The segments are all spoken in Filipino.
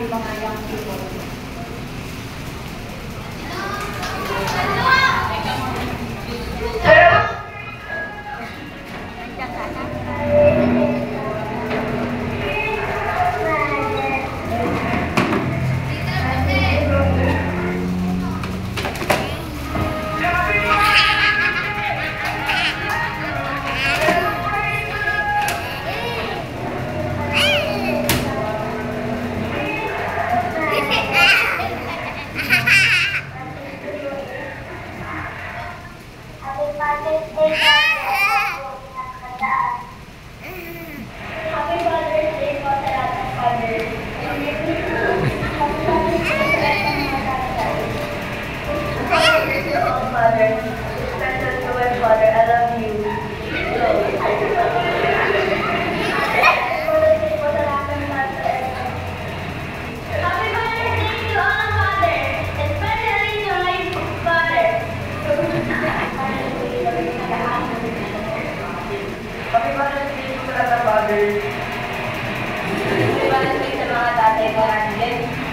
natin mga young people.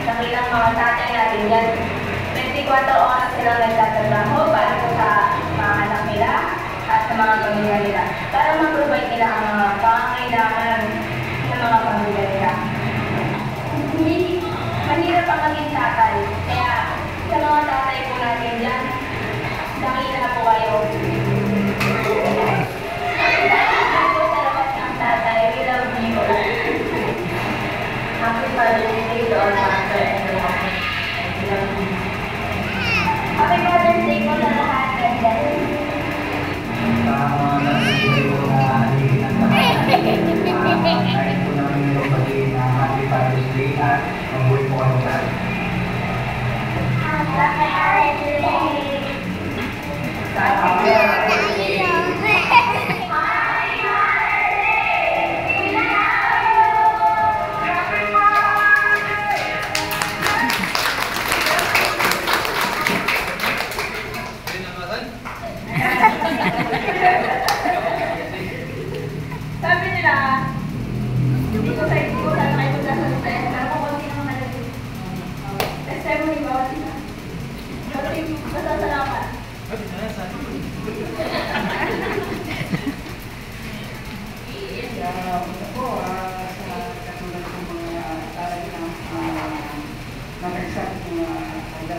Dakilang mga tatay natin yan. 24 oras silang nagtatrabaho para sa mga anak nila at sa mga pamilya nila. Para ma-provide nila ang mga pangangailangan ng mga pamilya nila. Mahirap ang maging tatay. Kaya sa mga tatay po natin dyan, dakila na po kayo. We love you. Happy Father's Day to all mother and the mother. We love you. Happy Father's Day po sa lahat. Sige po na halihin ang tahanan. Kahit po namin yung pagiging na Happy Father's Day at mabuhay po kayo lahat. Happy Father's Day. Happy Father's Day. Sabi nila, hindi ko sana kayo magsasalita. Pero kung konti naman malagay. Testimony ba? Basta salamat. Nakakasama ko na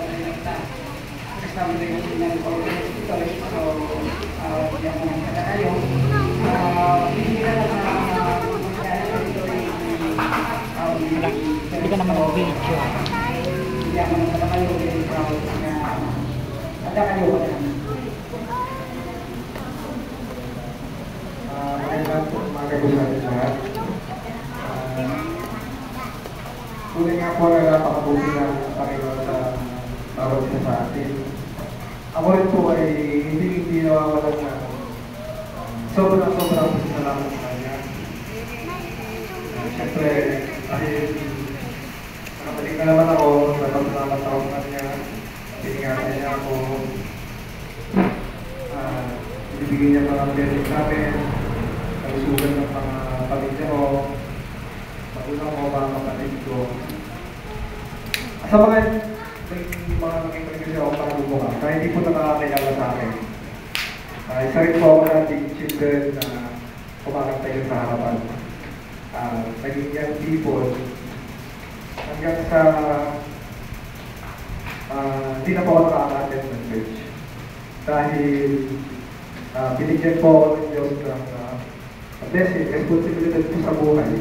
kasama rin yung pinag-order ito. So, diyan mo nang kada kayo. Hindi ka Hindi ka naman mag-video. Hindi ako nang kada kayo. Very proud na kada kayo. Magandang po, mga kagulang lahat. Tunay nga po na napakabuti ng Panginoon sa tawag niya sa atin. Ako rin po ay hindi nawawalan na sobrang salamat sa kanya. Siyempre, dahil nakabalik na naman ako, nagpapasalamat ako sa kanya, piningatan niya ako, ibibigay niya mga blessing namin, kalusugan ng mga pamilya ko, magulang ko, mga kapatid ko. Sa mga nakikita kasi ako para bumuka, kaya hindi po nakakakilala sa akin. Isa rin po ako nating children na kumakantay sa harapan. Naging young people hanggang sa hindi na po ako nakaka-attend ng church. Dahil binigyan po ako ng Diyos ng blessing, responsibility po sa buhay.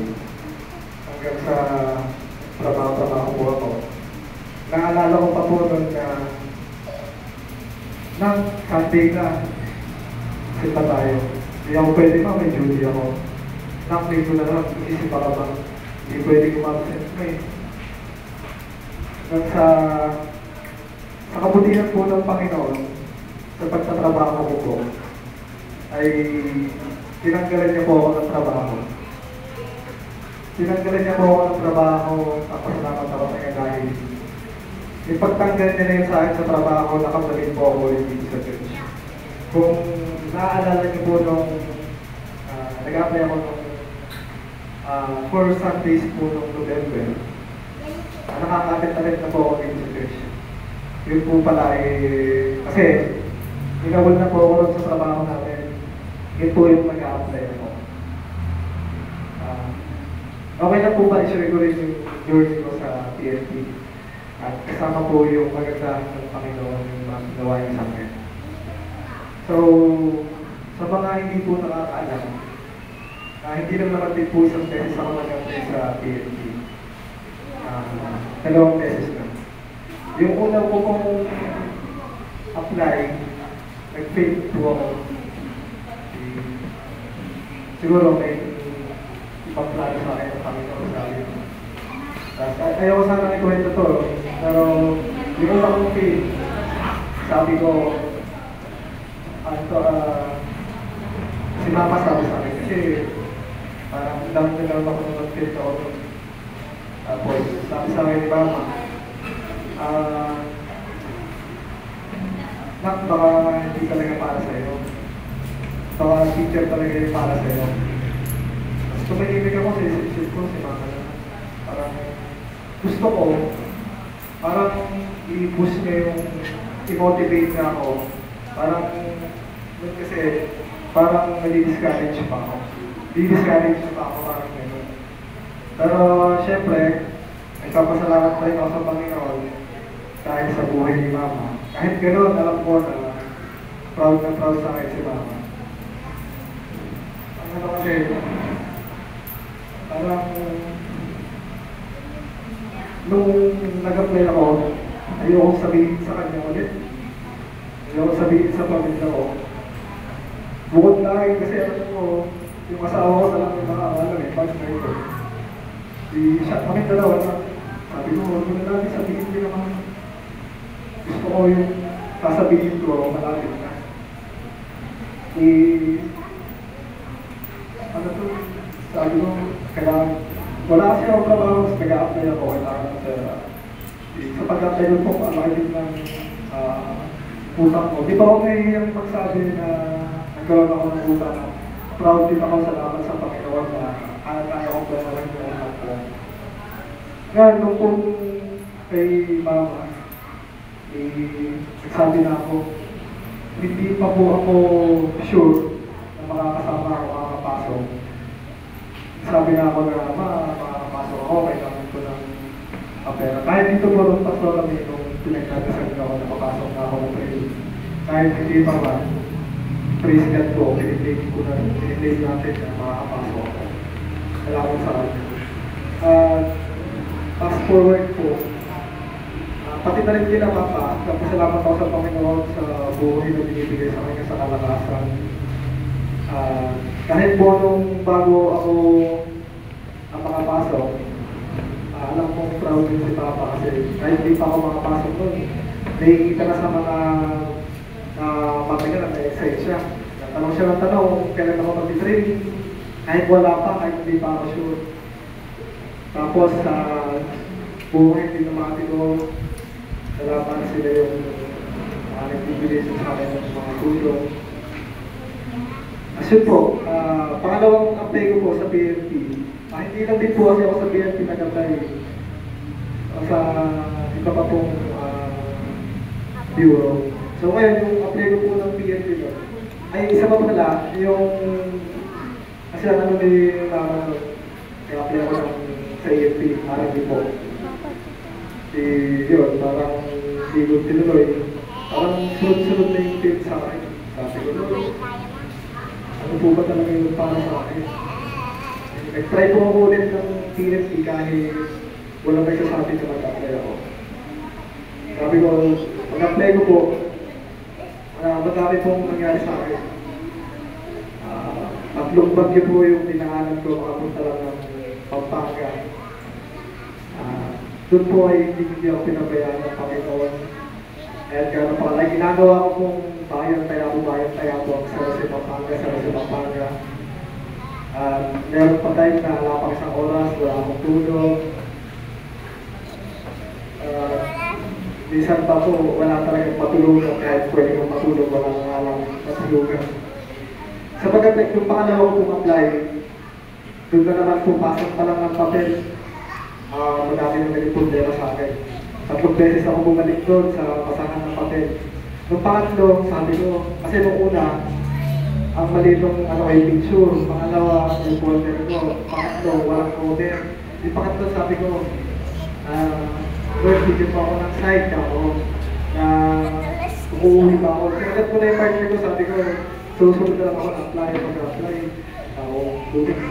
Hanggang sa trabaho po ako. Naalala ko pa po nun na nang Sunday na sita tayo. Hindi ako pwede pa, may duty ako. Nakli ko na lang, isip ako ba? Hindi pwede kumabsent mo eh. Hanggang sa kabutihan po ng Panginoon, sa pagtatrabaho ko po, ay tinanggalan niya po ako ng trabaho. Tinanggalan niya po ako ng trabaho, tapos salamat ako sa kanya dahil yung pagtanggal niya na yun sa akin sa trabaho, nakabalik po ako ulit dito sa church. Kung naaalala niyo po nung nag-apply ako nung 4 Sundays po nung November, nakaka-attend na po ako dito sa church. Yun po pala kasi inawal na po ako rin sa trabaho namin. Yun po yung mag-a-apply ako. Okay na po ba i-share ko rin yung journey ko sa PNP? At kasama po yung maganda ng Panginoon yung mga ginawa niya sa akin. So, sa mga hindi po nakakaalam, hindi lang naman din po isang beses ako nag-apply sa PNP. Dalawang beses na. Yung una ko pong apply, nag-fail po ako. Siguro may ibang plano sa akin ng Panginoon sa akin. Ayaw ko sana ikwento to, pero yung una kong fail, sabi ko, si Mama sabi sa akin, kasi parang lang ako nung mag-fail ako. Tapos, sabi sa akin ni Mama, Nak, baka hindi talaga para sa'yo. Baka teacher talaga yung para sa'yo. Tapos tumahimik ako sa isip ko, si Mama na. Parang gusto ko, parang i-boost niya yung i-motivate na ako. Parang, kasi parang nadi-discourage pa ako. Di-discourage pa ako, parang gano'n. Pero, syempre, nagpapasalamat pa rin ako sa Panginoon dahil sa buhay ni Mama. Kahit gano'n, alam ko na proud sa akin si Mama. Ano kasi, parang nung nag-apply ako, ayokong sabihin sa kanya ulit. Ayokong sabihin sa pamilya ko. Bukod lang kasi alam ko, yung asawa ko talagang yung mga partner ko. Kami dalawa na, sabi ko, huwag na natin sabihin din naman. Gusto ko yung sasabihin ko, malapit na. Ano to, sabi ko, kailangan, wala kasi ako trabaho, mas nag-a-apply ako, kailangan ng pera. Sa pag-apply ko po, malaki din ng utang ko. Di ba ako nahihiyang magsabi na nagkaroon ako ng utang. Proud din ako, salamat sa Panginoon na kaya ko ba naman yung utang ko. Ngayon, nung po kay Mama, nagsabi na ako, hindi pa po ako sure na makakasama ako makakapasok. Sabi na ako na, makakapasok ako, kailangan ko ng pera. Kahit dito po rin pasok kami nung pinagdadasal ko na makapasok na ako ng praise. Kahit hindi pa ba, praise God po, pinipig natin na makakapasok ako. Salamat sa akin. Fast forward po, pati na rin din ang Papa, nagpasalamat ako sa Panginoon sa buhay na binibigay sa kanya sa kalakasan. Kahit po nung bago ako makapasok, alam kong proud din si Papa kasi kahit di pa ako makapasok nun, nakikita na sa mga mata niya na na-excite siya. Tanong siya ng tanong, kailan ako mag-training, kahit wala pa, kahit hindi pa ako sure. Tapos sa buhay din ng mga tito, salamat sila yung nagbibigay sa akin ng mga tulong. As yun po, pangalawang apply ko po sa PNP. Hindi lang din po kasi ako sa PNP nag-apply. Sa iba pa pong bureau. So ngayon, yung apply ko po ng PNP no, ay isa pa pala, yung kasi ano din naman kaya apply ako sa EFP, parang di po. Yun, parang di ko tinuloy. Parang sunod-sunod na yung tip sa akin. Sabi ko, ano po ba talaga yung para sa akin? Nag-try po ako ulit ng PNP kahit walang may sasabi sa mag-apply ako. Sabi ko, mag-apply ko po, madami pong nangyari sa akin. Tatlong bagyo po yung dinaanan ko, makapunta lang ng Pampanga. Doon po ay hindi ako pinabayaan ng Panginoon. At gano'n pa, like ginagawa ko pong bayan tayo po sa Rosy Pampanga. Meron pa tayo na wala pang isang oras, wala akong tulog. Minsan pa po, wala talagang matulugan kahit pwede kong matulog, wala nga lang matulugan. Sapagkat yung pangalawa ko pong apply, doon na naman pumapasok pa lang ng papel. madami na naging problema sa akin. 3 beses ako bumalik doon sa pasahan ng papel. Nung pangatlo, sabi ko, kasi nung una, ang mali nung ay picture. Pangalawa, yung folder ko. Pangatlo, walang cover. Yung pangatlo, sabi ko, Lord, bigyan pa ako ng site ako na uuwi pa ako. Sinagad ko na yung partner ko, sabi ko, susunod na lang ako na-apply, mag-apply.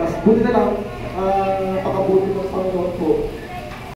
Tapos buti na lang, pakabuti ng Panginoon po.